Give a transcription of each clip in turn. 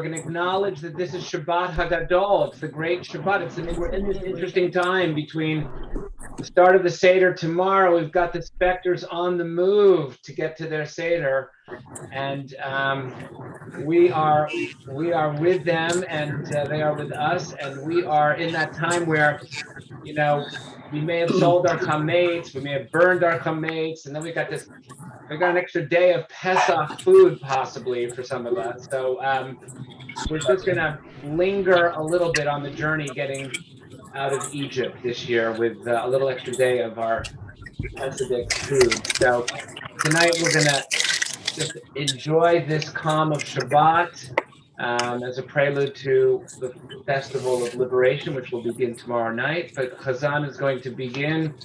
going to acknowledge that this is Shabbat Hagadol. It's the great Shabbat. We're in this interesting time between the start of the Seder tomorrow. We've got the specters on the move to get to their Seder, and we are with them, and they are with us, and we are in that time where, you know, we may have sold our chametz, we may have burned our chametz, and then we got an extra day of Pesach food possibly for some of us. So we're just going to linger a little bit on the journey getting out of Egypt this year with a little extra day of our Pesach food. So tonight we're going to just enjoy this calm of Shabbat as a prelude to the Festival of Liberation, which will begin tomorrow night. But Chazan is going to begin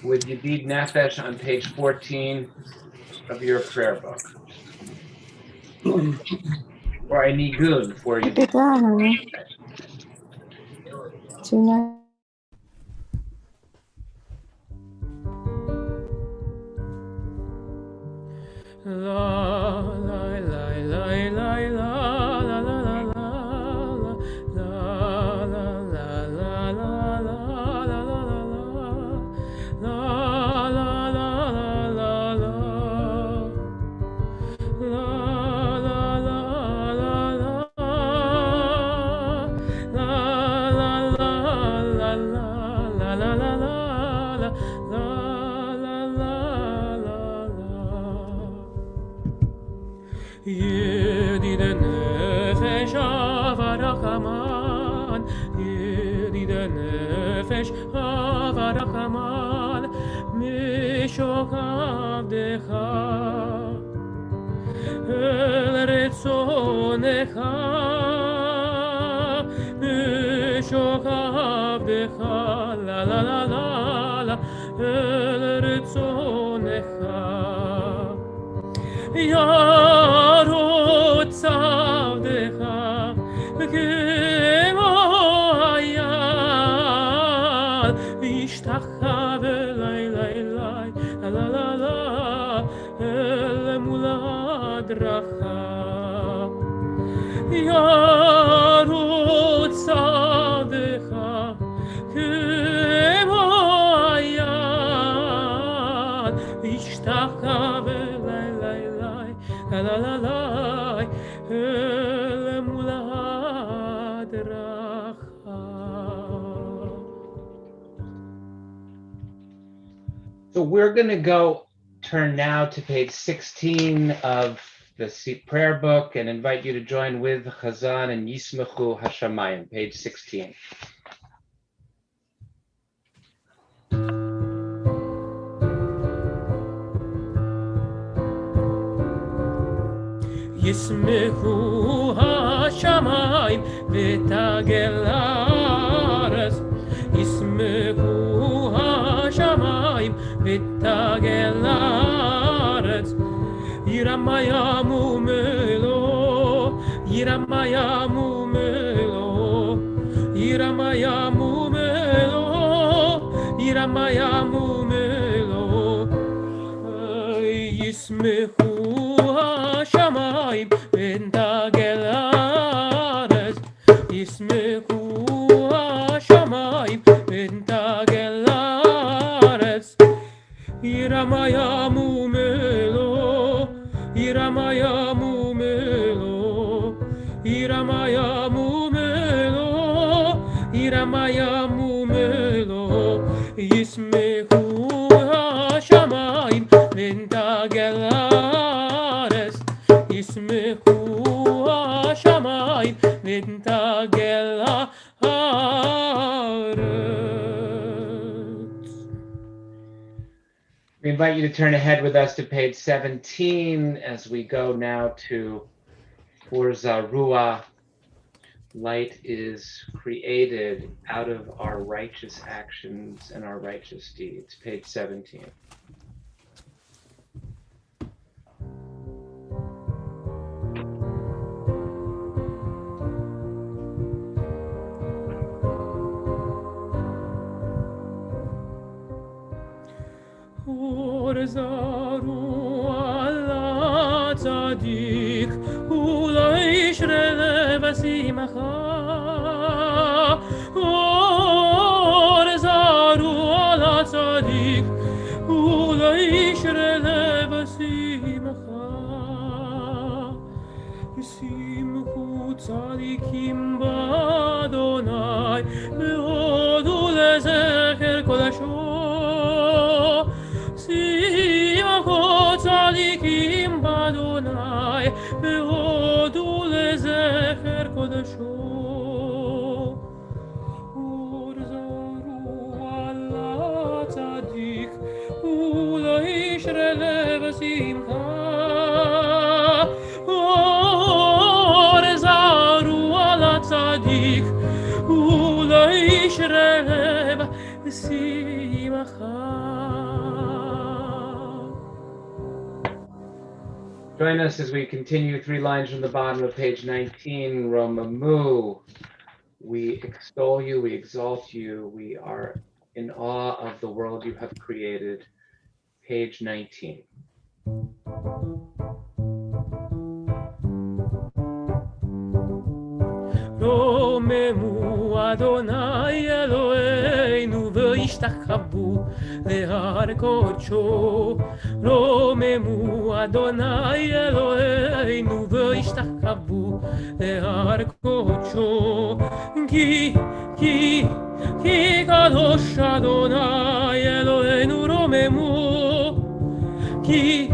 with Yedid Nefesh on page 14 of your prayer book. Or a nigun for you. So we're going to turn now to page 16 of the prayer book and invite you to join with Chazan and Yismechu Hashamayim, page 16. Yismechu Hashamayim v'tagel haaretz. Yismechu Hashamayim v'tagel haaretz. Yiramayamu melo, Yiramayamu melo, Yiramayamu melo, Yiramayamu melo. Yismechu Hashamayim v'tagel haaretz. Yismechu Hashamayim v'tagel haaretz. Yiramayamu melo, Yiramayamu melo, Yiramayamu melo, Yiramayamu melo. Yismechu Hashamayim v'tagel haaretz. Yismechu Hashamayim v'tagel haaretz. We invite you to turn ahead with us to page 17 as we go now to For Zarua. Light is created out of our righteous actions and our righteous deeds. Page 17. Zaru ala tzadik ula ishre ושמחה אור זרו על הצדיק ולאיש רלב ושמחה ישמחו צדיקים באדוני והודו לזכר קודשו שמחו צדיקים באדוני והודו לזכר קודשו אור זרו על הצדיק ולאיש רלב ושמחה אור זרו על הצדיק ולאיש רלב ושמחה. Join us as we continue 3 lines from the bottom of page 19, Romamu. We extol you, we exalt you, we are in awe of the world you have created. Page 19. רוממו אדוני אלוהינו וישתחוו להר קודשו רוממו אדוני אלוהינו וישתחוו להר קודשו כי קדוש אדוני אלוהינו רוממו כי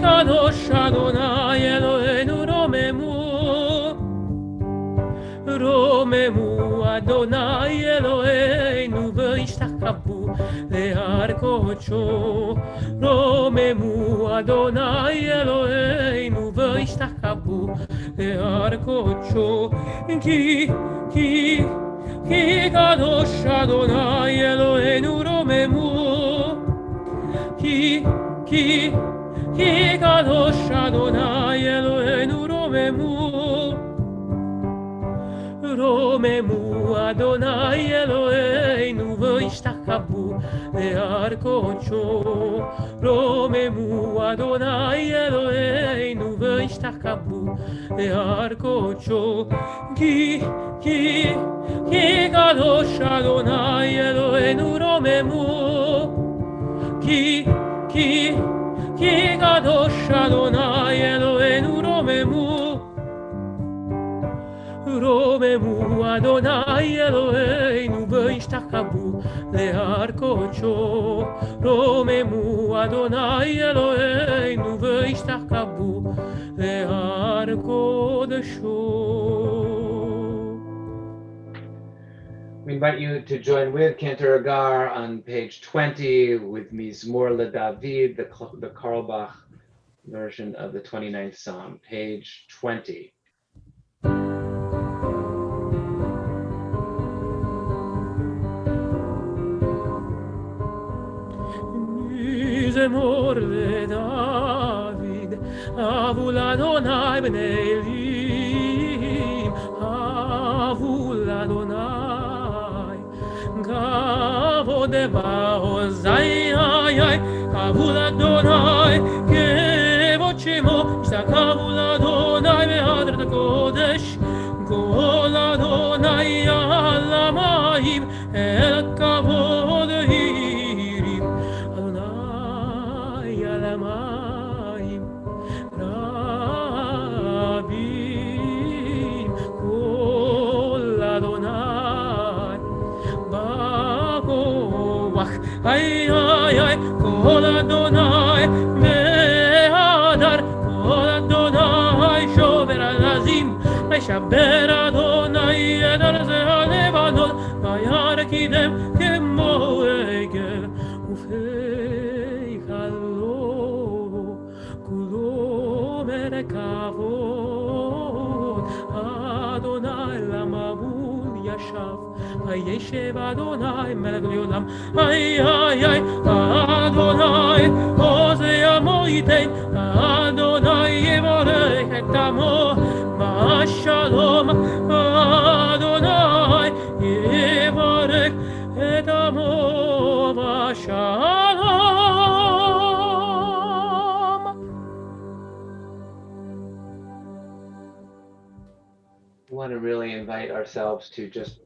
קדוש אדוני אלוהינו רוממו רוממו אדוני אלוהינו וישתחוו להר קודשו רוממו אדוני אלוהינו וישתחוו להר קודשו כי קדוש אדוני אלוהינו רוממו כי קדוש אדוני אלוהינו רוממו רוממו אדוני אלוהינו וישתחוו להר קודשו רוממו אדוני אלוהינו וישתחוו להר קודשו כי קדוש אדוני אלוהינו רוממו כי קדוש אדוני אלוהינו רוממו רוממו אדוני אלוהינו וישתחוו להר קודשו רוממו אדוני אלוהינו וישתחוו להר קודשו. We invite you to join with Cantor Agar on page 20 with Mizmor LeDavid, the Carlebach version of the 29th Psalm, page 20. מזמור לדוד, אבו לאדוני בני אלים, אבו לאדוני, כבוד בעוזי, אבו לאדוני, כבוד שמו, השתקבו לאדוני בהדרת הקודש, כל אדוני על המים, אל כבוד הירים, אדוני על המים, רבים, כל אדוני בכוח, כל אדוני בהדר, כל אדוני שובר עזים, וישבר אדוני את ארזי הלבנון, וירקידם כמו עגל, ופיך לו כולו מרכבות, אדוני למבול ישב, וישב אדוני מלך לעולם, אדוני עוזי עמו ייתן, אדוני יברך את עמו בשלום, אדוני יברך את עמו בשלום. We want to really invite ourselves to just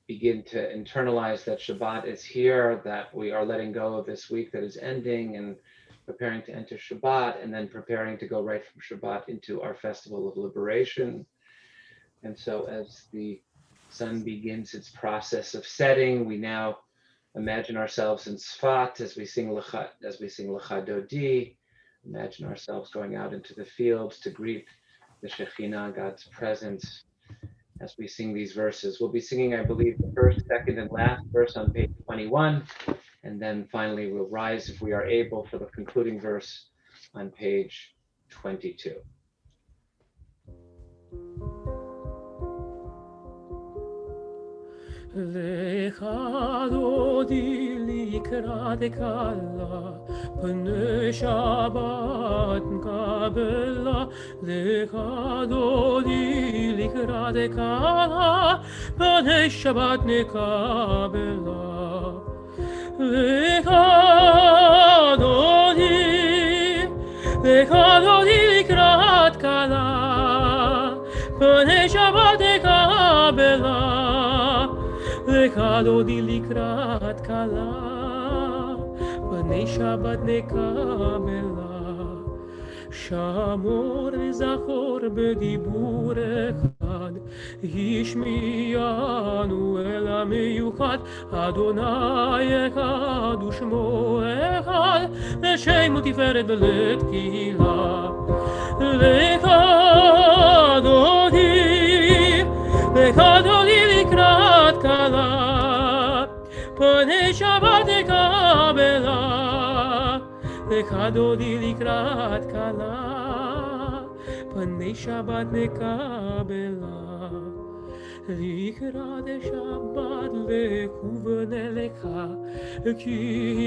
begin to internalize that Shabbat is here, that we are letting go of this week that is ending and preparing to enter Shabbat, and then preparing to go right from Shabbat into our festival of liberation. And so as the sun begins its process of setting, we now imagine ourselves in Sfat as we sing Lecha Dodi. Imagine ourselves going out into the fields to greet the Shekhinah, God's presence, as we sing these verses. We'll be singing, I believe, the first, second, and last verse on page 21, and then finally we'll rise, if we are able, for the concluding verse on page 22. Lecha dodi likrat kala, pnei Shabbat kabela. Lecha dodi likrat kala, pnei Shabbat kabela. Lecha dodi likrat kala, pnei Shabbat kabela. Lecha dodi likrat kala, pnei Shabbat nekabela. Shamor v'zachor b'dibur echad, Yishmiyanu el ha'miyuchad, Adonai echad u'shmo echad, L'shem u'tiferet v'letkilah. Lecha dodi likrat kala, pnei Shabbat nekabela. Lecha dodi likrat kala, pnei Shabbat nekabela. Likrat Shabbat lekuvne lecha, ki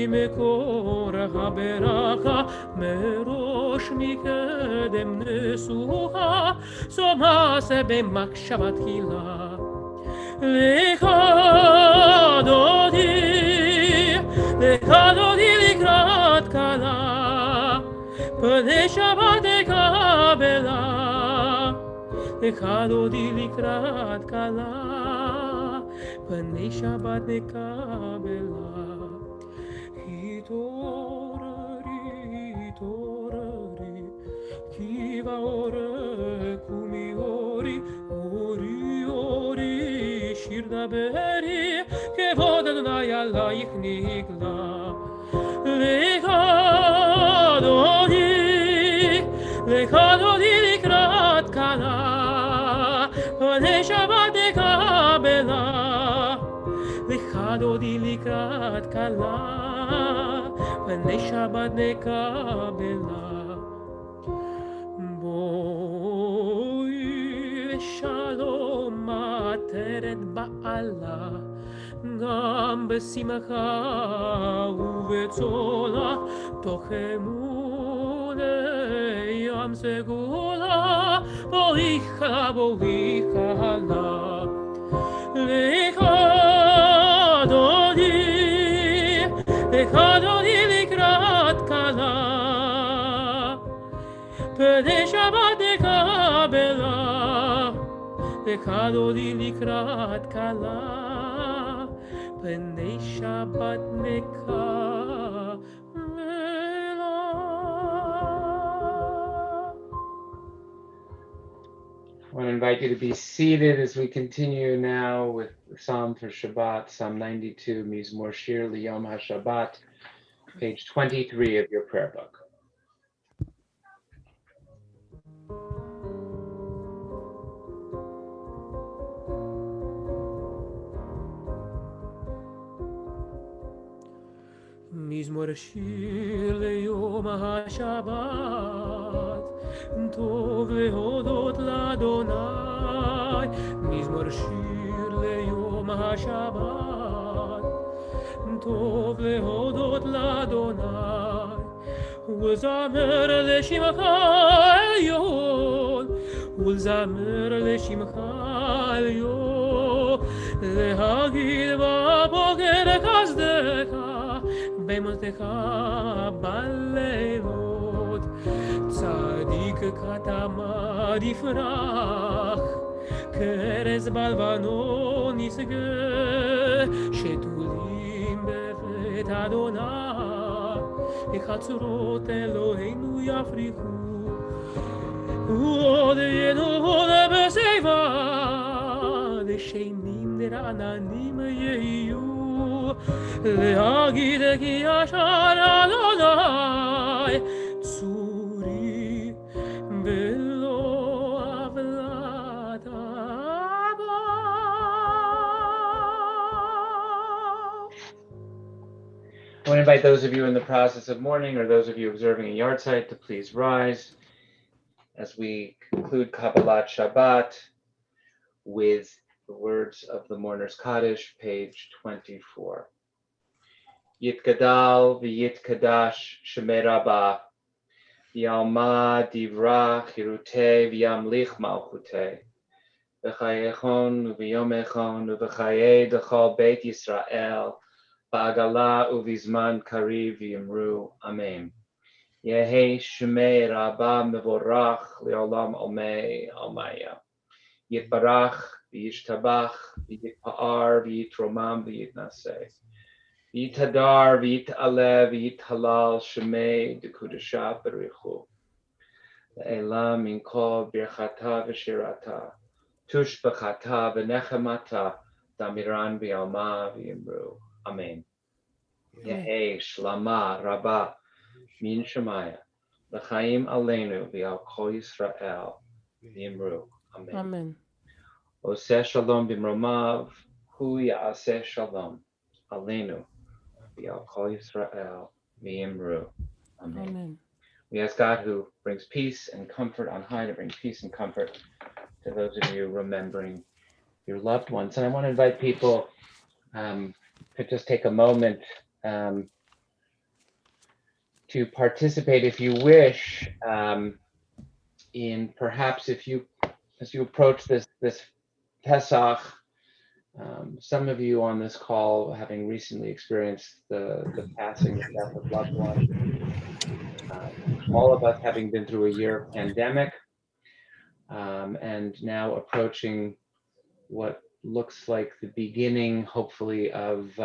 mekor haberacha, merosh mikedem nesucha, somase b'makshavat tchila. Lecha dodi likrat kala, pnei Shabbat nekabela. Lecha dodi likrat kala, pnei Shabbat nekabela. Hitorari, ki va'orek u'miori, ori, shir daberi, kevod Adonai alayich nigla. Lecha dodi likrat kala, pnei Shabbat nekabela. Lecha dodi likrat kala, pnei Shabbat nekabela. Boi v'shalom ateret ba'ala, גם בשמחה ובצולה, תוך אמון ים סגולה, בוריכה לה. lecha dodi likrat kala, pnei Shabbat nekabela. Lecha dodi likrat kala, pnei Shabbat nekabela. I want to invite you to be seated as we continue now with the Psalm for Shabbat, Psalm 92, Mizmor Shir Liyom HaShabbat, page 23 of your prayer book. מזמור שיר ליום השבת, טוב להודות לאדוני. מזמור שיר ליום השבת, טוב להודות לאדוני. ולזמר לשמך עליון, ולזמר לשמך עליון. להגיד בבוקר חסדך, במותך בלילות. צדיק כתמר יפרח, רמז בלבנון יסגה, שתולים בבית אדוני, חצרות אלוהינו יפריחו, ועוד ינוד בשיבה, דשנים דרעננים יהיו, להגיד כי ישר אדוני צורי ולא עוולת אבא. I want to invite those of you in the process of mourning or those of you observing a yard site to please rise as we conclude Kabbalat Shabbat with the words of the Mourner's Kaddish, page 24. Yitgadal v'yitkadash shemei Rabba v'yalma divra chirutei v'yamlich malchutei v'chayechon v'yomechon v'chayei d'chol Beit Yisrael ba'agala uvizman kariv v'yimru. Amen. Yehi shemei Rabba mevorach le'olam omei almaya. Yitbarach v'yishtabach v'yitpa'ar v'yitromam v'yitnaseh. V'yitadar v'yit'aleh v'yithalal shemei d'kudashah b'richu. Le'elam min kol birchata v'shirata. Tush b'chata v'nechemata damiran v'yalma v'yimru. Amen. Yehi shlama rabba min shemaya. L'chaim aleinu v'al kol Yisrael v'yimru. Amen. Amen. Oseh shalom b'mromav hu ya'aseh shalom aleinu v'al kol Yisrael v'yimru. Amen. Amen. We ask God, who brings peace and comfort on high, to bring peace and comfort to those of you remembering your loved ones. And I want to invite people to just take a moment to participate, if you wish, in perhaps if you, as you approach this Pesach, some of you on this call having recently experienced the passing, the death of loved ones, all of us having been through a year of pandemic, and now approaching what looks like the beginning, hopefully, of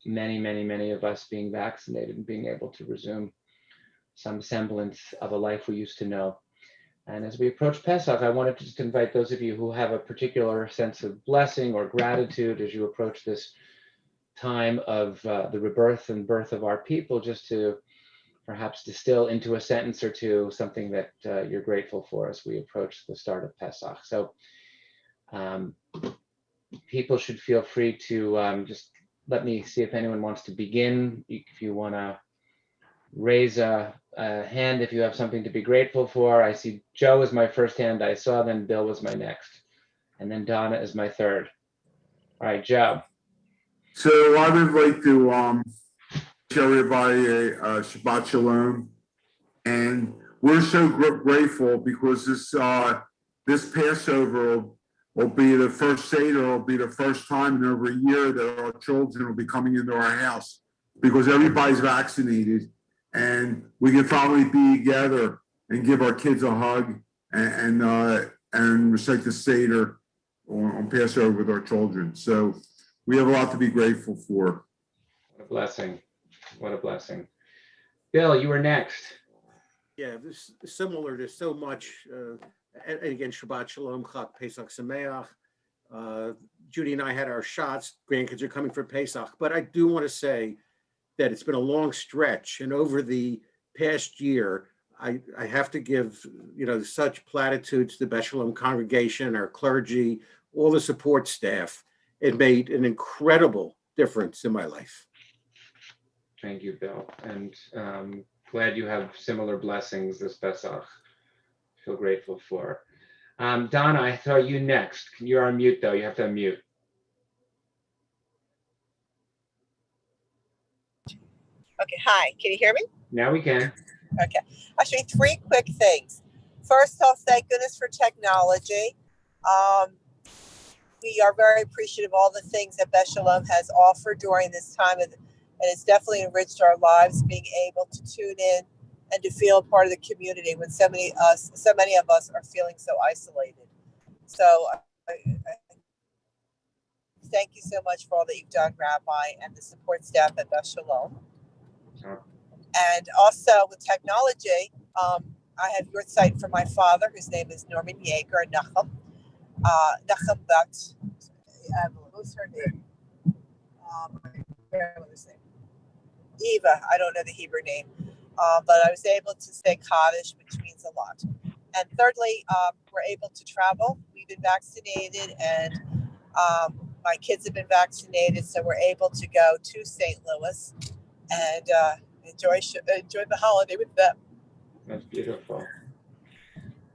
many of us being vaccinated and being able to resume some semblance of a life we used to know. And as we approach Pesach, I wanted to just invite those of you who have a particular sense of blessing or gratitude as you approach this time of the rebirth and birth of our people, just to perhaps distill into a sentence or two something that you're grateful for as we approach the start of Pesach. So people should feel free to just let me see if anyone wants to begin. If you want to raise a hand if you have something to be grateful for. I see Joe is my first hand I saw, then Bill was my next, and then Donna is my third. All right, Joe. So I would like to tell everybody a Shabbat Shalom, and we're so grateful because this Passover will be the first Seder, will be the first time in over a year that our children will be coming into our house because everybody's vaccinated. And we can finally be together and give our kids a hug and recite the Seder on Passover with our children. So we have a lot to be grateful for. What a blessing. What a blessing. Bill, you were next. Yeah, this is similar to so much. And again, Shabbat Shalom, Chag Pesach Sameach. Judy and I had our shots. Grandkids are coming for Pesach. But I do want to say that it's been a long stretch, and over the past year, I have to give such platitudes to the Beth Sholom congregation, our clergy, all the support staff. It made an incredible difference in my life. Thank you, Bill, and glad you have similar blessings this Pesach. Feel grateful for. Donna, I saw you next. You're on mute, though. You have to unmute. Okay, hi, can you hear me? Now we can. Okay, actually 3 quick things. First off, thank goodness for technology. We are very appreciative of all the things that Beth Sholom has offered during this time, and it's definitely enriched our lives, being able to tune in and to feel a part of the community when so many of us are feeling so isolated. So thank you so much for all that you've done, Rabbi, and the support staff at Beth Sholom. And also with technology, I have your site for my father, whose name is Norman Yeager, Nachum. Nachum Bat, what's her name? Grandmother's name. Eva, I don't know the Hebrew name. But I was able to say Kaddish, which means a lot. And thirdly, we're able to travel. We've been vaccinated, and my kids have been vaccinated, so we're able to go to St. Louis and enjoy the holiday with them. That's beautiful.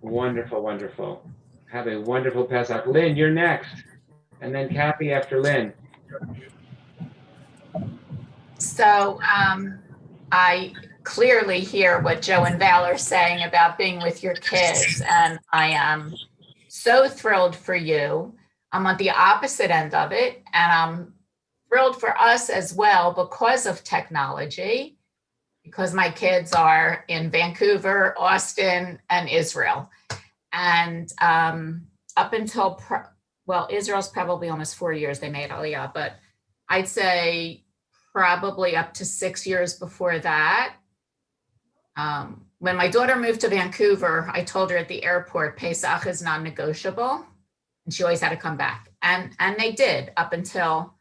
Wonderful, wonderful. Have a wonderful Pesach. Lynn, you're next. And then Kathy after Lynn. So I clearly hear what Joe and Val are saying about being with your kids, and I am so thrilled for you. I'm on the opposite end of it, and I'm thrilled for us as well because of technology, because my kids are in Vancouver, Austin, and Israel. And up until, Israel's probably almost 4 years they made Aliyah, but I'd say probably up to 6 years before that. When my daughter moved to Vancouver, I told her at the airport, Pesach is non-negotiable, and she always had to come back. And they did up until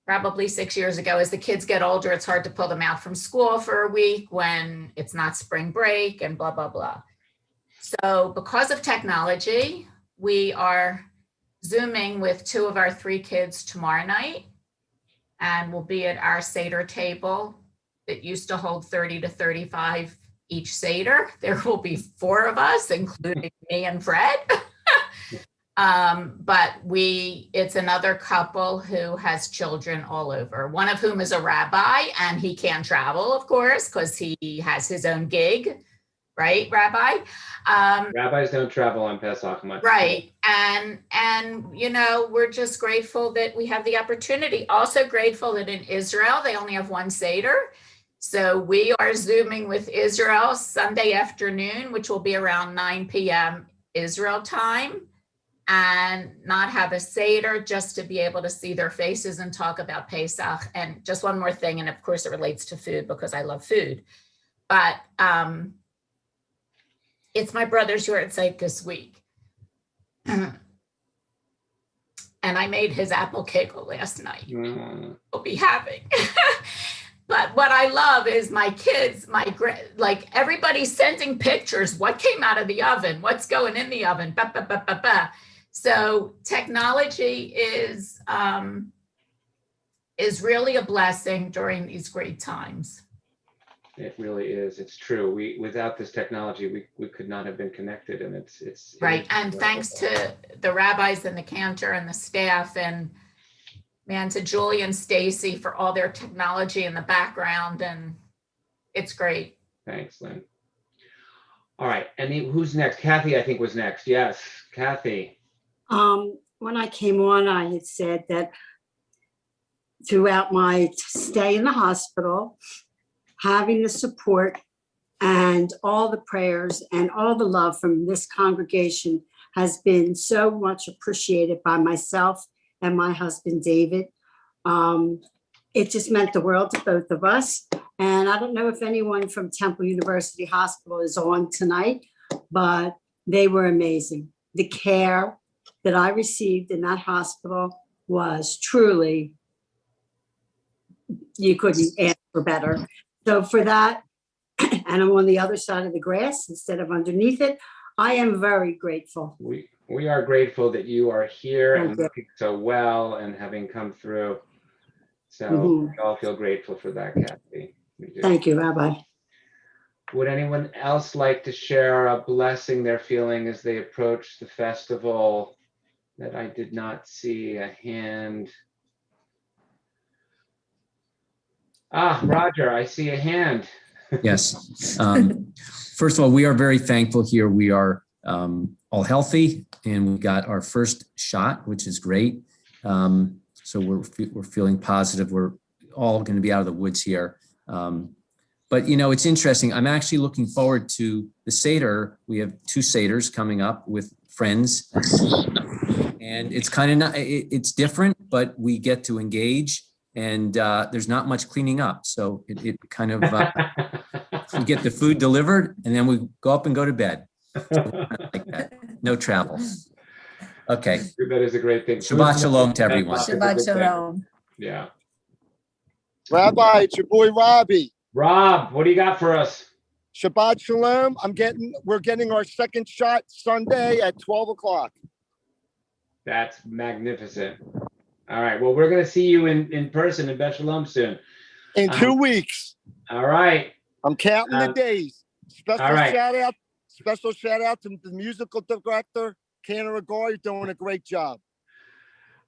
probably 6 years ago. As the kids get older, it's hard to pull them out from school for a week when it's not spring break and blah, blah, blah. So because of technology, we are Zooming with 2 of our 3 kids tomorrow night, and we'll be at our Seder table that used to hold 30 to 35 each Seder. There will be 4 of us, including me and Fred. But it's another couple who has children all over, one of whom is a rabbi, and he can't travel, of course, because he has his own gig, right, Rabbi? Rabbis don't travel on Pesach much. Right. And we're just grateful that we have the opportunity. Also grateful that in Israel, they only have 1 Seder. So we are Zooming with Israel Sunday afternoon, which will be around 9 p.m. Israel time, and not have a Seder, just to be able to see their faces and talk about Pesach. And just one more thing, and of course it relates to food because I love food. But it's my brother's yard site this week. And I made his apple kegel last night. We'll be having. But what I love is my kids, everybody's sending pictures. What came out of the oven? What's going in the oven? Bah, bah, bah, bah, bah. So technology is really a blessing during these great times. It really is. It's true. Without this technology, we could not have been connected, and it's right. And thanks to the rabbis and the Cantor and the staff, and man, to Julie and Stacy for all their technology in the background, and it's great. Thanks, Lynn. All right, and who's next? Kathy, I think, was next. Yes, Kathy. When I came on, I had said that throughout my stay in the hospital, having the support and all the prayers and all the love from this congregation has been so much appreciated by myself and my husband, David. It just meant the world to both of us. And I don't know if anyone from Temple University Hospital is on tonight, but they were amazing. The care that I received in that hospital was truly, you couldn't ask for better. So for that, and I'm on the other side of the grass instead of underneath it, I am very grateful. We are grateful that you are here and looking so well and having come through. So we all feel grateful for that, Kathy. Thank you, Rabbi. Would anyone else like to share a blessing they're feeling as they approach the festival that I did not see a hand? Roger, I see a hand. Yes. First of all, we are very thankful here. We are all healthy, and we got our first shot, which is great. So we're feeling positive. We're all going to be out of the woods here. But it's interesting. I'm actually looking forward to the Seder. We have 2 Seders coming up with friends, And it's kind of not, it's different, but we get to engage, and there's not much cleaning up. So it kind of, we get the food delivered and then we go up and go to bed. So like that. No travel. Okay. That is a great thing. Shabbat shalom to everyone. Shabbat shalom. Yeah. Rabbi, it's your boy Rabbi. Rob, what do you got for us? Shabbat shalom. We're getting our second shot Sunday at 12 o'clock. That's magnificent. All right. Well, we're going to see you in person in Beth Sholom soon. In 2 weeks. All right. I'm counting the days. All right. Special shout out to the musical director, Cantor, Agar. You're doing a great job.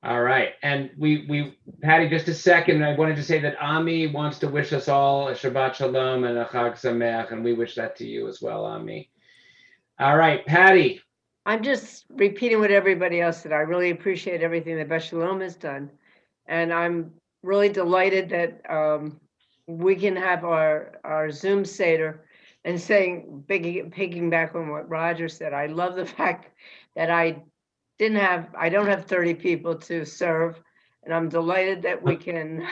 All right. And we Patty, just a second. I wanted to say that Ami wants to wish us all a Shabbat Shalom and a Chag Sameach, and we wish that to you as well, Ami. All right, Patty. I'm just repeating what everybody else said. I really appreciate everything that Beth Sholom has done. And I'm really delighted that we can have our Zoom Seder, and picking back on what Roger said. I love the fact that I don't have 30 people to serve, and I'm delighted that we can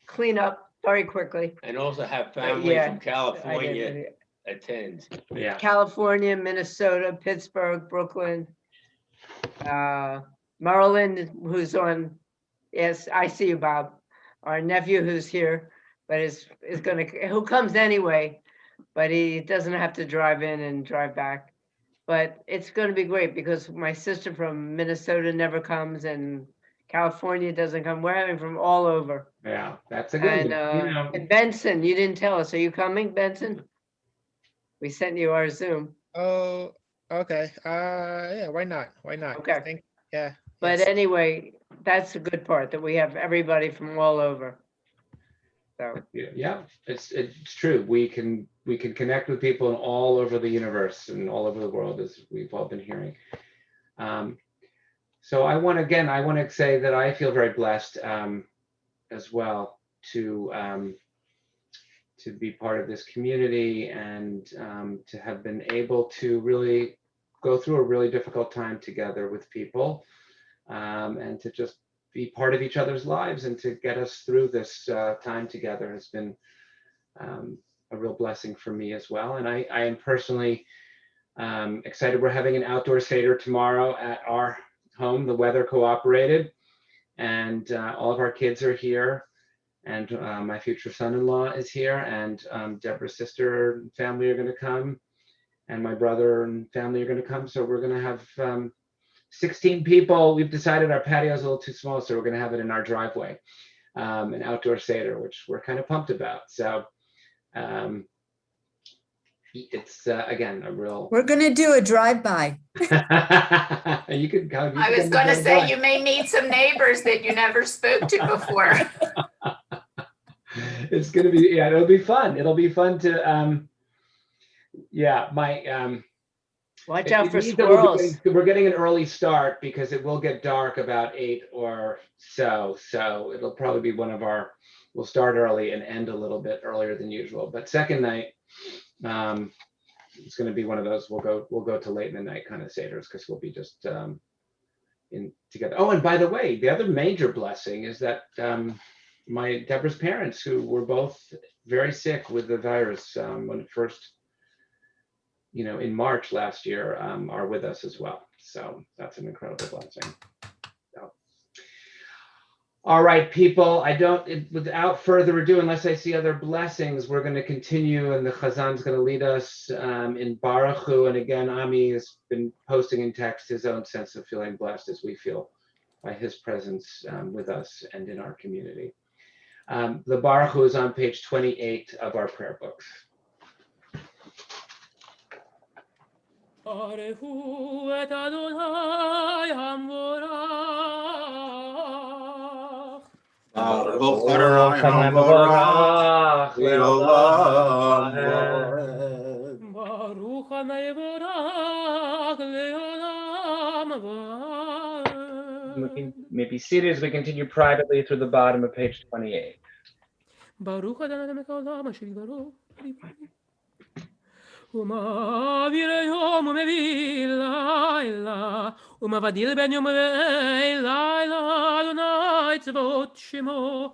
clean up very quickly. And also have family from California attend. Yeah. California, Minnesota, Pittsburgh, Brooklyn, Maryland, who's on. Yes, I see you, Bob. Our nephew who's here, but who comes anyway, but he doesn't have to drive in and drive back. But it's going to be great because my sister from Minnesota never comes, and California doesn't come. We're having from all over. Yeah, that's a good one. And Benson, you didn't tell us. Are you coming, Benson? We sent you our Zoom. Oh, okay. Yeah, why not? Why not? Okay. Yeah. But yes. anyway, that's the good part, that we have everybody from all over. So yeah, it's true. We can connect with people in all over the universe and all over the world, as we've all been hearing. So I want to say that I feel very blessed as well to be part of this community, and to have been able to really go through a really difficult time together with people, and to just be part of each other's lives, and to get us through this time together has been a real blessing for me as well. And I am personally excited. We're having an outdoor Seder tomorrow at our home. The weather cooperated, and all of our kids are here. And my future son-in-law is here, and Deborah's sister and family are going to come, and my brother and family are going to come. So we're going to have 16 people. We've decided our patio is a little too small, so we're going to have it in our driveway, an outdoor Seder, which we're kind of pumped about. So it's again a real. We're going to do a drive-by. You could come. I was going to say, you may meet some neighbors that you never spoke to before. It's going to be, it'll be fun. It'll be fun to, watch out for squirrels. We're getting an early start because it will get dark about 8 or so. So it'll probably be we'll start early and end a little bit earlier than usual. But second night, it's going to be one of those, we'll go to late in the night kind of Seders, because we'll be just in together. Oh, and by the way, the other major blessing is that Deborah's parents, who were both very sick with the virus when it first, in March last year, are with us as well. So that's an incredible blessing. So. All right, people, without further ado, unless I see other blessings, we're going to continue, and the Chazan's going to lead us in Baruch Hu. And again, Ami has been posting in text his own sense of feeling blessed as we feel by his presence with us and in our community. The Baruch Hu is on page 28 of our prayer books. We may be seated as we continue privately through the bottom of page 28. ומעביר יום ומביא לילה, ומבדיל בין יום ולילה, אדוני צבאות שמו,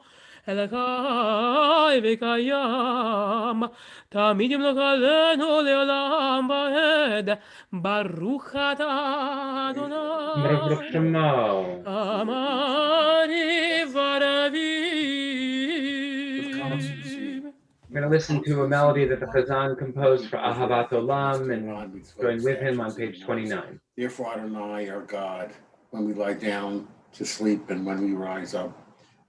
אלוקי וקיים, תמיד ימלוך עלינו לעולם ועד, ברוך אתה אדוני, Baruch Shemo. אמרי ורבי. We're going to listen to a melody that the Chazan composed for Ahavat Olam and join with him on page 29. Therefore, Adonai, our God, when we lie down to sleep and when we rise up,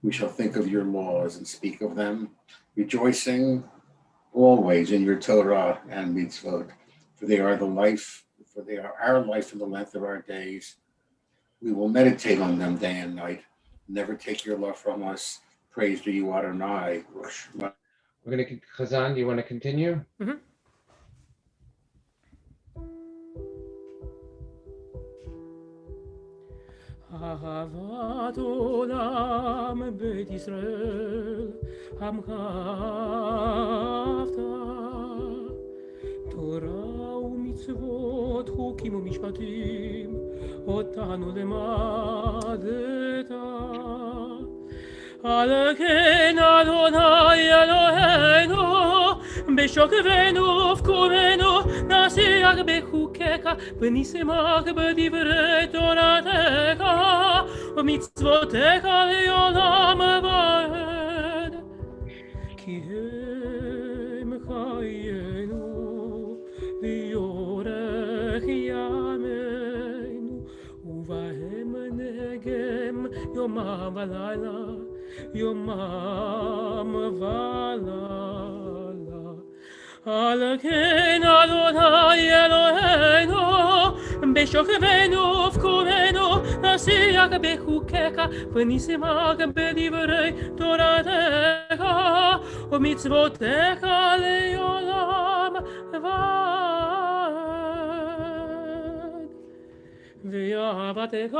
we shall think of your laws and speak of them, rejoicing always in your Torah and mitzvot, for they are our life and the length of our days. We will meditate on them day and night. Never take your love from us. Praise to you, Adonai. We're going to, Chazan, do you want to continue? Mm-hmm. אהבת עולם בית ישראל, עמך אהבת, תורה ומצוות, חוקים ומשפטים, אותנו למדת. על כן אדוני אלוהינו, בשוכבנו ובקומנו, נשיח בחוקיך, ונשמח בדברי תורתך, ומצוותיך לעולם ועד. כי הם חיינו, ויורך ימינו, ובהם נגם יומם ולילה. יומם ולילה. על כן אדוני אלוהינו, בשוכבנו ובקומנו, נשיח בחוקיך, ונשמח בדברי תורתך, ומצוותיך לעולם ועד. ואהבתך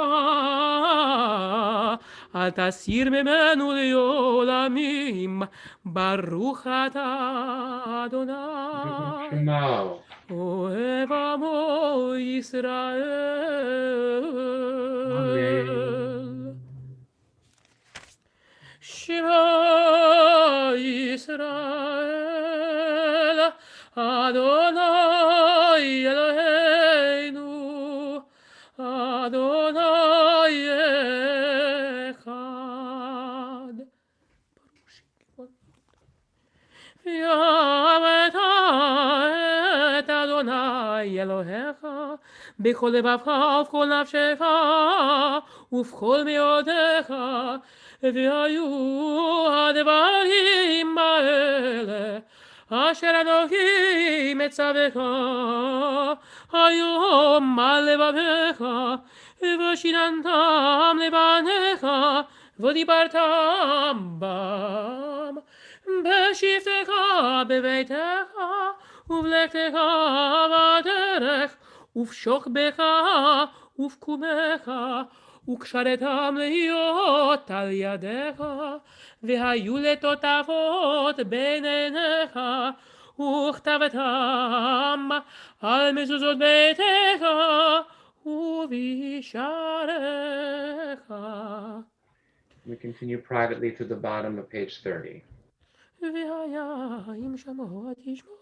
אל תסיר ממנו לעולמים, ברוך אתה אדוני, אוהב עמו ישראל. שמע ישראל, אדוני אלוהינו, אדוני אחד. ואהבת את אדוני אלוהיך בכל לבבך ובכל נפשך ובכל מאודיך, והיו הדברים האלה אשר אנוכי מצווך היום על לבביך, ושיננתם לבניך, ודיברתם בם, בשבתך בביתך, ובלכתך בדרך, ובשוכבך ובקומך, וקשרתם להיות על ידיך, והיו לטוטפות בין עיניך, וכתבתם על מזוזות ביתך ובשעריך. We continue privately to the bottom of page 30. והיה אם שמוע תשמעו,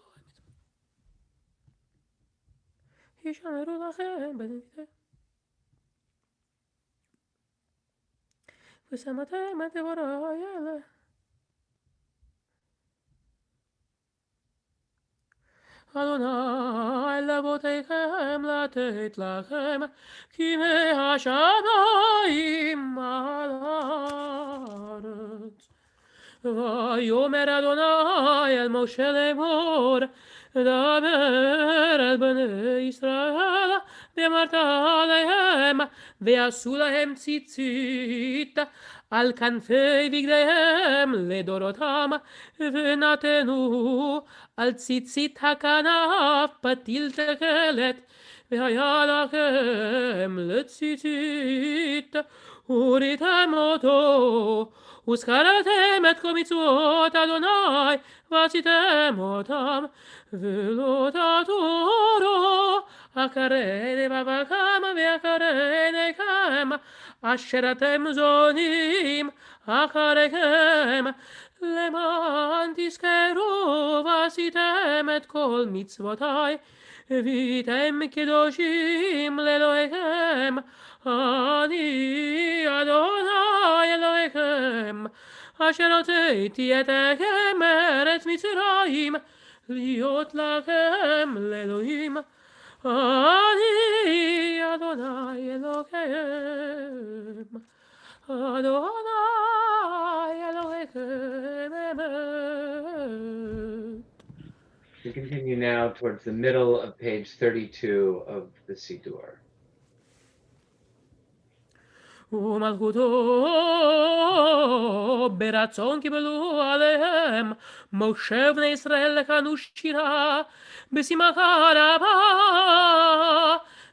ישמרו לכם בנביאיכם. ושמעתם את דברי האלה. אדוני לאבותיכם לתת לכם, כי מהשמיים על הארץ. ויאמר אדוני אל משה לאמור, דבר אל בני ישראל, ואמרת עליהם, ועשו להם ציצית על כנפי בגדיהם לדורותם, ונתנו על ציצית הכנף פתיל תכלת, והיה לכם לציצית, וריתם אותו, וזכרתם את כל מצוות אדוני, ועשיתם אותם, ולא תטורו, אחרי לבבכם ואחרי עיניכם, אשר אתם זונים אחריכם, למען תזכרו ועשיתם את כל מצוותי, והייתם קדושים לאלוהיכם, אני אדוני אלוהיכם, אשר הוצאתי אתכם מארץ מצרים, להיות לכם לאלוהים, אני אדוני אלוהיכם, אדוני אלוהיכם אמת. We continue now towards the middle of page 32 of the Siddur. ומלכותו ברצון קיבלו עליהם משה בני ישראל לקנו שירה בשמחה רבה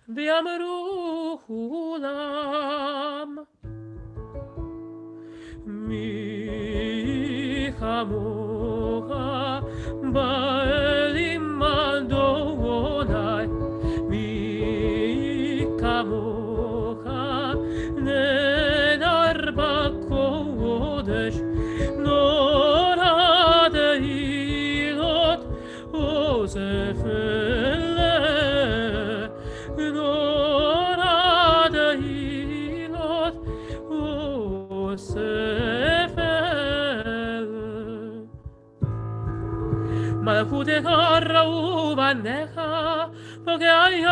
ואמרו כולם מי כמוך באלים אדוני מי כמוך נדר בקודש נורא תהילות אוסף אלה נורא תהילות אוסף אלה מלכותך ראו בניך וכהים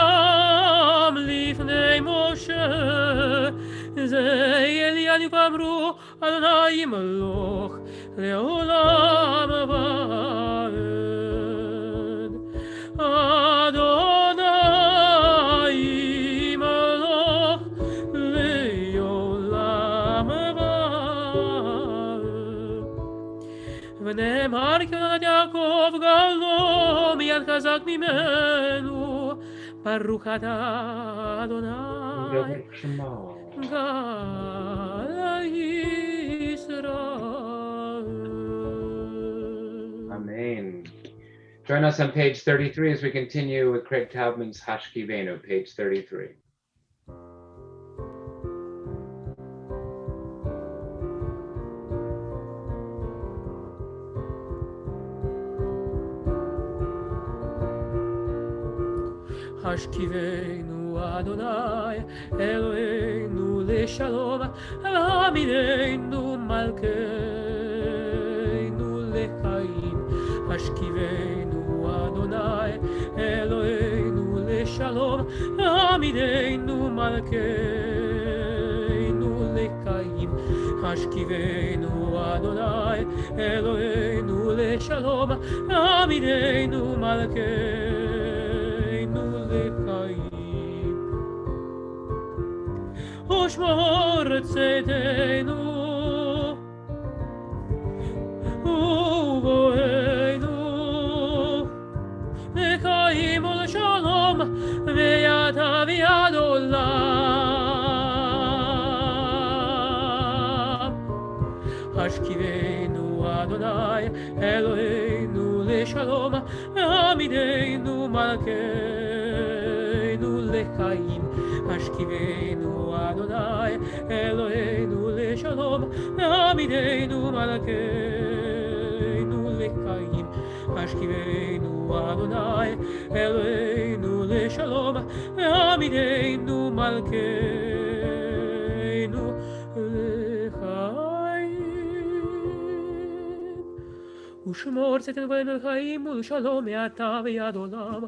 לפני משה זה אלינו ואמרו אדוני ימלוך לעולם ועד אדוני ימלוך לעולם ועד ונאמר כבודת יעקב גלו מיד חזק ממנו ברוך אתה אדוני גל ישראל. Amen. Join us on page 33 as we continue with Craig Taubman's Hashkivenu, page 33. השכיבנו אדוני אלוהינו לשלום העמידנו מלכנו לחיים השכיבנו אדוני אלוהינו לשלום העמידנו מלכנו לחיים השכיבנו אדוני אלוהינו לשלום העמידנו מלכנו לחיים ושמור צאתנו ובואנו לחיים ולשלום וידה ויד עולם השכיבנו אדוני אלוהינו לשלום העמידנו מלכנו לחיים השכיבנו אדוני אלוהינו לשלום העמידנו מלכנו לחיים השכיבנו אדוני אלוהינו לשלום העמידנו מלכנו ושמור צאתנו ואנו לחיים ולשלום מעתה ויד עולם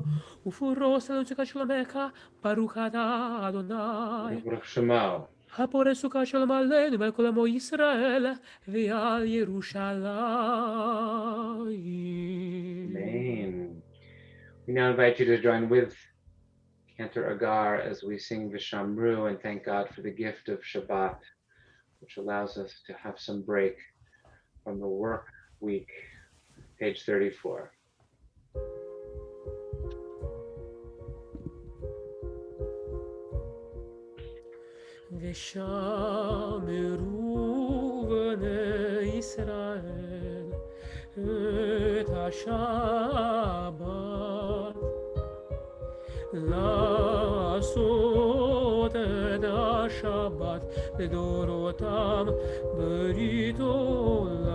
ופרוס לנו סוכת שלומך ברוך אתה אדוני הפורס סוכת שלום עלינו ועל כל עמו ישראל ועל ירושלים. Amen. We now invite you to join with Cantor Agar as we sing Vishamru and thank God for the gift of Shabbat, which allows us to have some break from the work week. Page 34. ושמרו בני ישראל את השבת לעשות את השבת לדורותם ברית עולם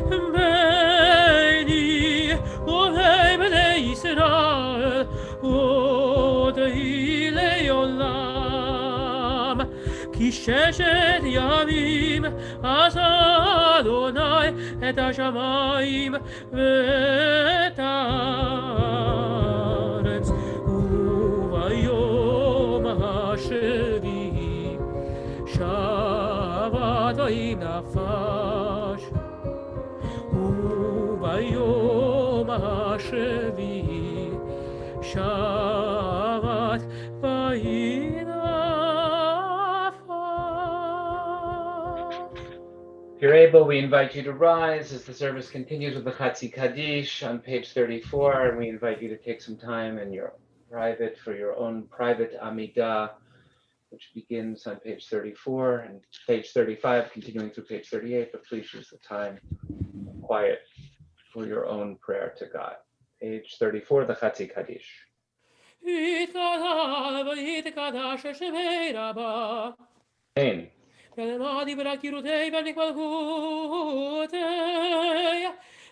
בני ובני בני ישראל עוד היא לעולם כי ששת ימים עשה אדוני את השמיים ואת הארץ וביום השביעי שבת וינפש וביום השביעי שבת וינפש. If you're able, we invite you to rise as the service continues with the Chatzi Kaddish on page 34, and we invite you to take some time in your for your own private Amidah, which begins on page 34 and page 35, continuing through page 38, but please use the time quiet for your own prayer to God. Page 34, the Chatzi Kaddish. Amen. ולמדי ולקירותי ולנקבלותי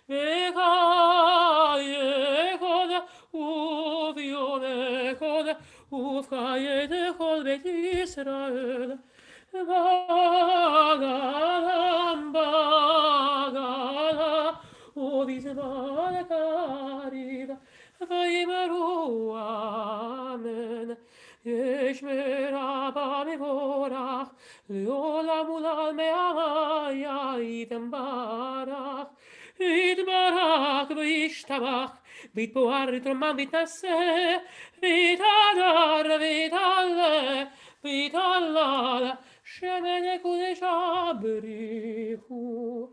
וחי אחד וביום אחד ובחיי כל בית ישראל בגלם בגלה ובזמן קריב ויאמרו אמן ישמר אבא מבורך לעולם ולעלמי יתברך יתברך וישתבח ויתפאר ויתרומם ויתנשא ויתהדר ויתעלה ויתהלל שמי קודש הבריחו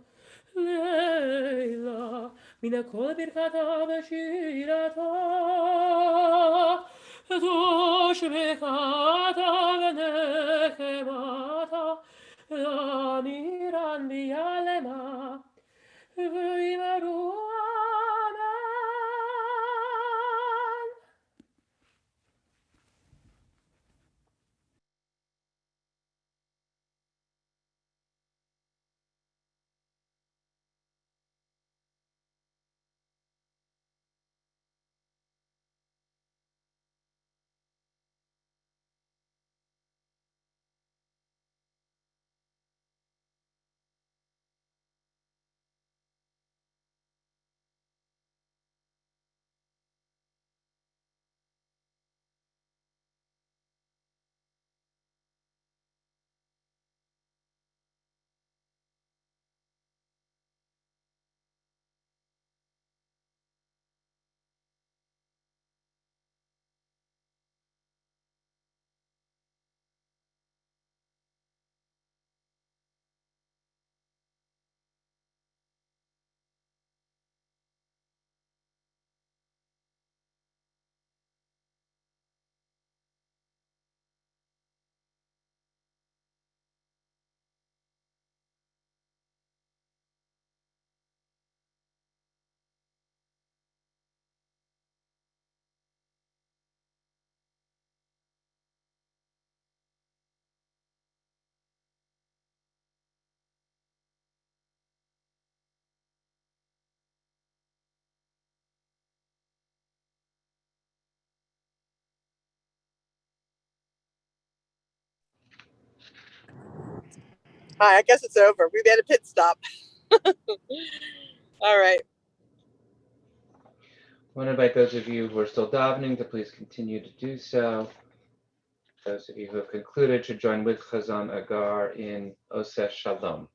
לילה מן הכל ברכתה ושירתה תושבחתה ונחמתה לאמירן ויעלמה ויאמרו אמן. Hi, I guess it's over. We've had a pit stop. All right. I want to invite those of you who are still davening to please continue to do so. Those of you who have concluded should join with Chazan Agar in Oseh Shalom.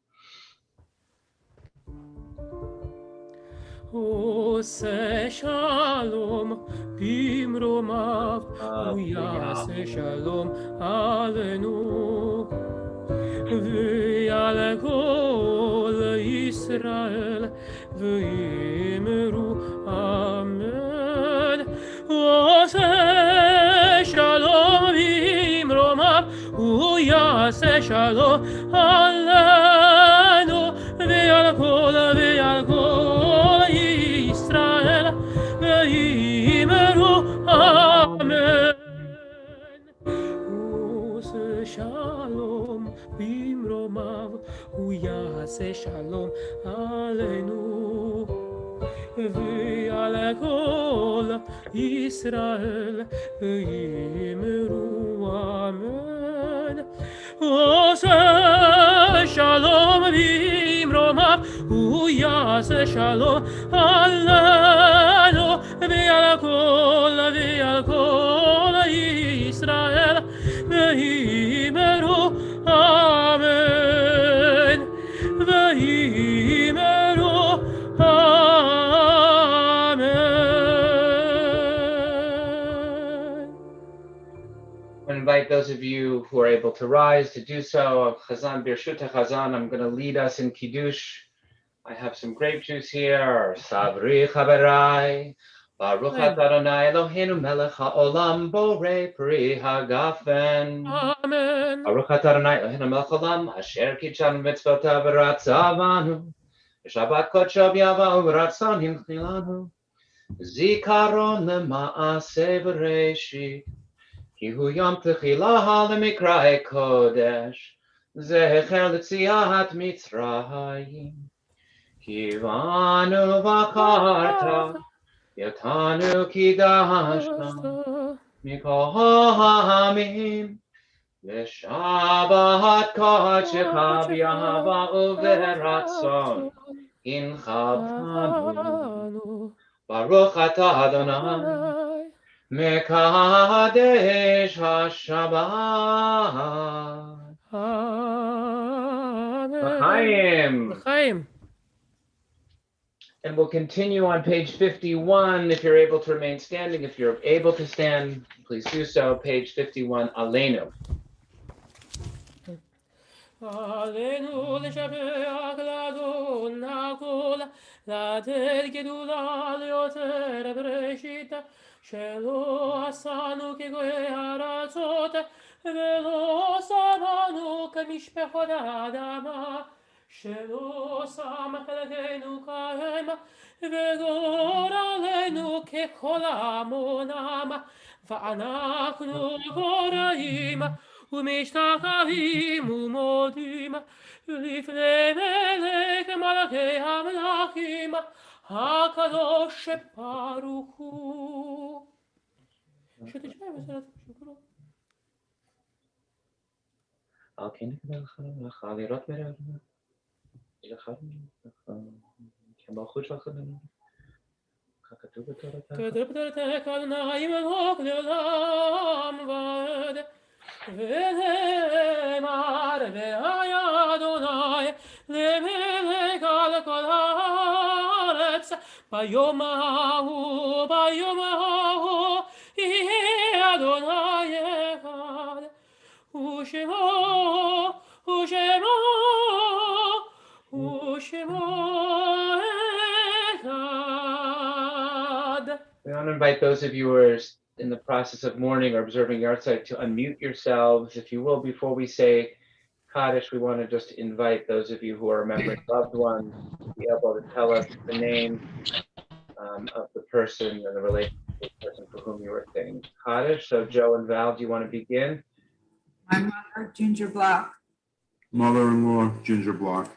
עושה שלום במרומיו, הוא יעשה שלום עלינו ועל כל ישראל ויאמרו אמן. עושה שלום במרומיו הוא יעשה שלום עלינו ועל כל ישראל ואמרו אמן. עושה שלום במרומיו, הוא יעשה שלום עלינו ועל כל ישראל ואמרו אמן. עושה שלום במרומיו, הוא יעשה שלום עלינו ועל כל ישראל ואמרו אמן. ואמרו I invite those of you who are able to rise to do so. Chazan, Birshut Chazan, I'm going to lead us in Kiddush. I have some grape juice here. Savri Chaverai, Baruch Atah Adonai Eloheinu Melech HaOlam Borei Pri Hagafen. Amen. Baruch Atah Adonai Eloheinu Melech HaOlam Asher Kitshanu Mitzvotav V'Ratzavanu Shabbat Kodsho B'Yavau V'Ratzon Yimchilanu Zikaron L'Maaseh B'Reishit Ki hu Yom Techilah L'Mikra'e Kodesh Zecher L'Tziat Mitzrayim Kivanu V'Charta Yatanu Kidashta Mikol Ha'amim L'Shabbat Kodshecha B'Yahava U'V'Ratzon Inchavanu Baruch Atah Adonai Mekadesh HaShabbat. Amen. L'chaim. And we'll continue on page 51. If you're able to remain standing, if you're able to stand, please do so. Page 51, Aleinu. עלינו לשבח לאדון הכל, לתת גדולה ליותר בראשית, שלא עשנו כגויי ארצות, ולא שמנו כמשפחות האדמה, שלא שם חלקנו כהם, וגורלנו ככל עמונם, ואנחנו גורעים ומשתחווים ומודים לפני מלך מלכי המלכים הקדוש ברוך הוא. שתשמע בסרט שוקרו. על כן נקבל לך לראות מרב. כמלכות שלך לנו. ככתוב בתורתך. כתוב בתורתך אדוני מלך לעולם ועד. ונאמר והיה אדוני למלך על כל הארץ ביום ההוא יהיה אדוני אחד ושמו אחד. We want to invite those of you who are in the process of mourning or observing Yartzeit to unmute yourselves, if you will, before we say Kaddish. We want to just invite those of you who are remembering loved ones to be able to tell us the name of the person and the relationship of the person for whom you were saying Kaddish. So Joe and Val, do you want to begin? My mother, Ginger Block. Mother-in-law, Ginger Block.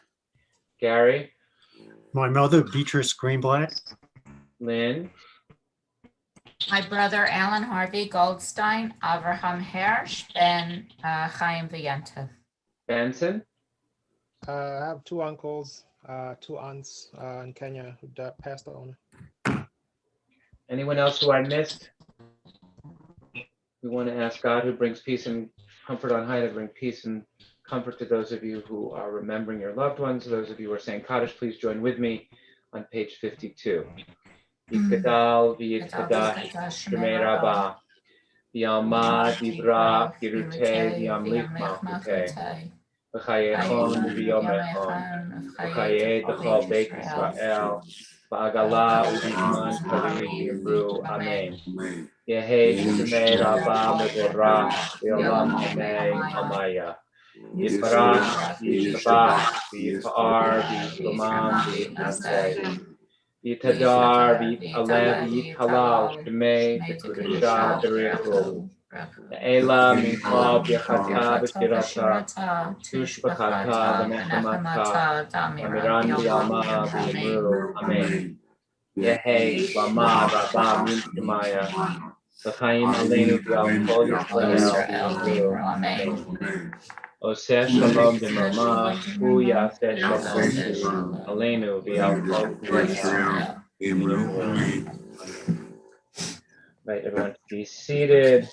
Gary? My mother, Beatrice Greenblatt. Lynn? My brother, Alan Harvey Goldstein, Avraham Hersh, and Chaim Vayenta. Benson? I have two uncles, two aunts in Kenya who passed on. Anyone else who I missed? We want to ask God, who brings peace and comfort on high, to bring peace and comfort to those of you who are remembering your loved ones. Those of you who are saying Kaddish, please join with me on page 52. Yitgadal v'yitgadash shemei Rabbah v'yalmad yibrach yirutei v'yamlich malchutei v'chayechon v'yomechon v'chayei d'chol beit Yisrael v'agala u'bizman karei yimru amen. Yehi Shemei Rabba Mevorach V'Olam Amei Amaya. Yisparach V'Yishtabach V'Yifar V'Yishtomam V'Yitnaseh. Yitadar V'Yitalev V'Yithalal Shemei V'Kudashah B'Richu. Eila Mincha V'Yachata V'Shirata Tushbachata V'Nechamata Amiran V'Yalma V'Yimru Amen. Yehi Lama Rabba Mimshemaya L'chaim Aleinu V'Al Kol Yisrael Amen. Oseh Shalom B'Mama Hu Yaseh Shalom Aleinu V'Al Kol Yisrael. Right, everyone, be seated.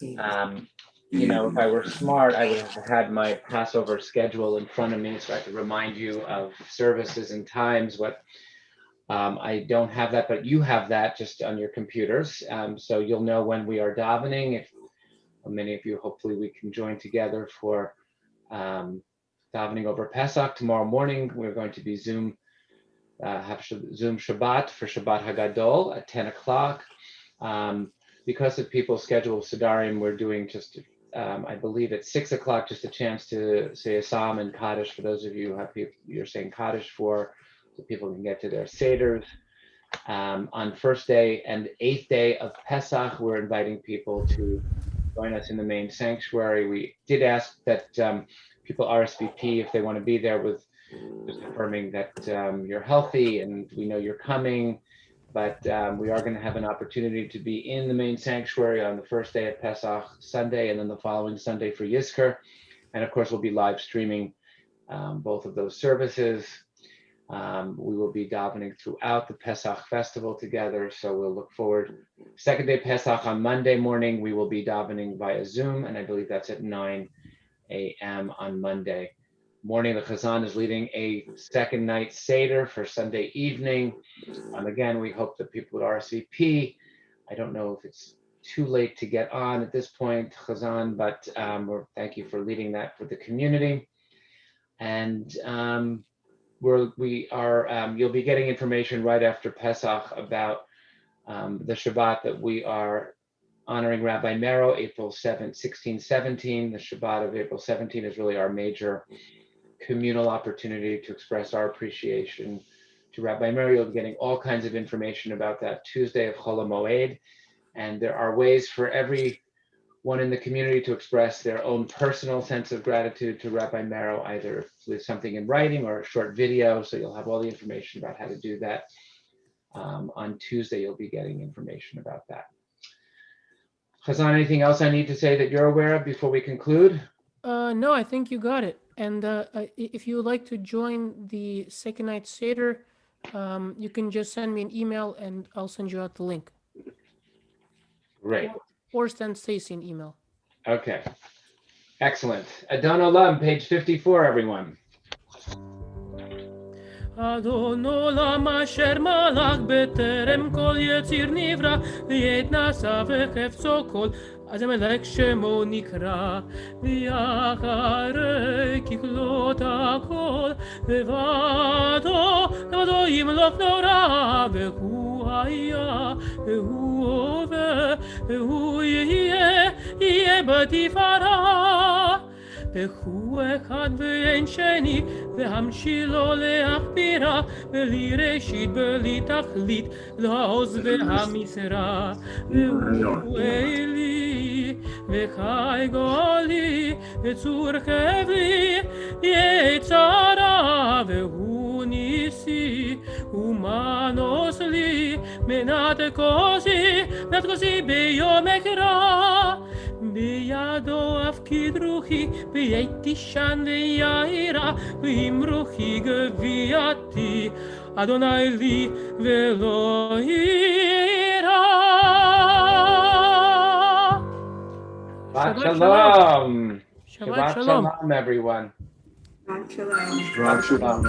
You know, if I were smart, I would have had my Passover schedule in front of me so I could remind you of services and times. What I don't have that, but you have that just on your computers. So you'll know when we are davening. If many of you, hopefully we can join together for davening over Pesach. Tomorrow morning, we're going to be Zoom Shabbat for Shabbat Hagadol at 10 o'clock. Because of people's schedule Sidarim, we're doing just, I believe at 6 o'clock, just a chance to say a Psalm and Kaddish for those of you who have people you're saying Kaddish for, so people can get to their Seders. On first day and eighth day of Pesach, we're inviting people to join us in the main sanctuary. We did ask that people RSVP if they want to be there, with just affirming that you're healthy and we know you're coming. But we are going to have an opportunity to be in the main sanctuary on the first day of Pesach, Sunday, and then the following Sunday for Yizkor. And of course, we'll be live streaming both of those services. We will be davening throughout the Pesach festival together, so we'll look forward. Second day Pesach on Monday morning, we will be davening via Zoom, and I believe that's at 9 a.m. on Monday morning. The Chazan is leading a second night Seder for Sunday evening. Again, we hope that people would RSVP. I don't know if it's too late to get on at this point, Chazan, but thank you for leading that for the community. And you'll be getting information right after Pesach about the Shabbat that we are honoring Rabbi Mero, April 16, 17. The Shabbat of April 17 is really our major communal opportunity to express our appreciation to Rabbi Mero. You'll be getting all kinds of information about that Tuesday of Chol HaMoed. And there are ways for everyone in the community to express their own personal sense of gratitude to Rabbi Mero, either with something in writing or a short video. So you'll have all the information about how to do that. On Tuesday, you'll be getting information about that. Chazan, anything else I need to say that you're aware of before we conclude? No, I think you got it. And if you would like to join the second night Seder, you can just send me an email and I'll send you out the link. Great. Or send Stacy an email. Okay. Excellent. Adon Olam, page 54, everyone. Adon Olam asher malach beterem kol yetzir nivra v'yetnasa v'chefzo kol אז המלך שמו נקרא, ואחרי ככלות הכל, לבדו ימלוך נורא, והוא היה, והוא הווה, והוא יהיה בתפארה. והוא אחד ואין שני, והמשילו להכבירה, בלי ראשית, בלי תכלית, לעוז והמשרה. והוא אלי, וחי גולי, וצור חבלי, יצרה, והוא ניסי, ומנוס לי, מנת כוסי ביום אקרא. בידו הפקיד רוחי, והייתי שן ויעירה, ועם רוחי גבייתי, אדוני לי ולא יירא. Shabbat Shalom. Shabbat Shalom, everyone. Shabbat Shalom. Shabbat Shalom.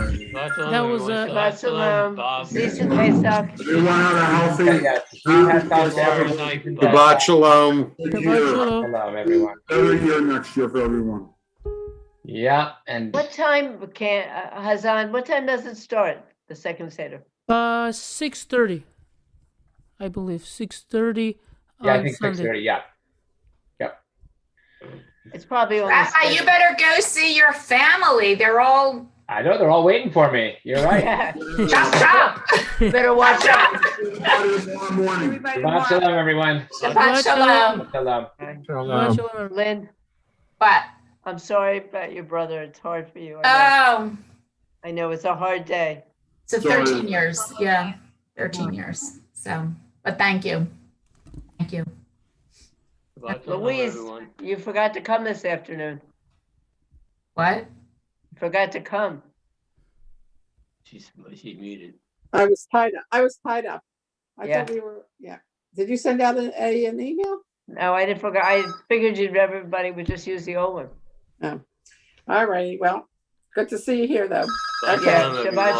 That was Shabbat Shalom. Season Pesach. Everyone have a healthy. Shabbat Shalom. Shabbat Shalom. Shalom, everyone. Better year next year for everyone. Yeah, and What time Hazan, what time does it start, the second Seder? 6:30, I believe. 6:30. Yeah, I on think Sunday. 6:30. Yeah. It's probably on the Rabbi, you schedule. better go see your family. They're all I know they're all waiting for me. You're right. Yeah. chop chop. Better watch out. Tomorrow morning. Everybody Shabbat more. shalom, everyone. Shabbat shalom. Shalom. Shabbat shalom. Lynn, But I'm sorry about your brother. It's hard for you. I know it's a hard day. So 13 years. Yeah, 13 years. So, but thank you. Thank you. Louise, you forgot to come this afternoon. What? You forgot to come. She's muted. I was tied up. I Yeah. thought we were, yeah. Did you send out an email? No, I didn't forget. I figured everybody would just use the old one. No. All righty. Well, good to see you here though. Yeah, Shabbat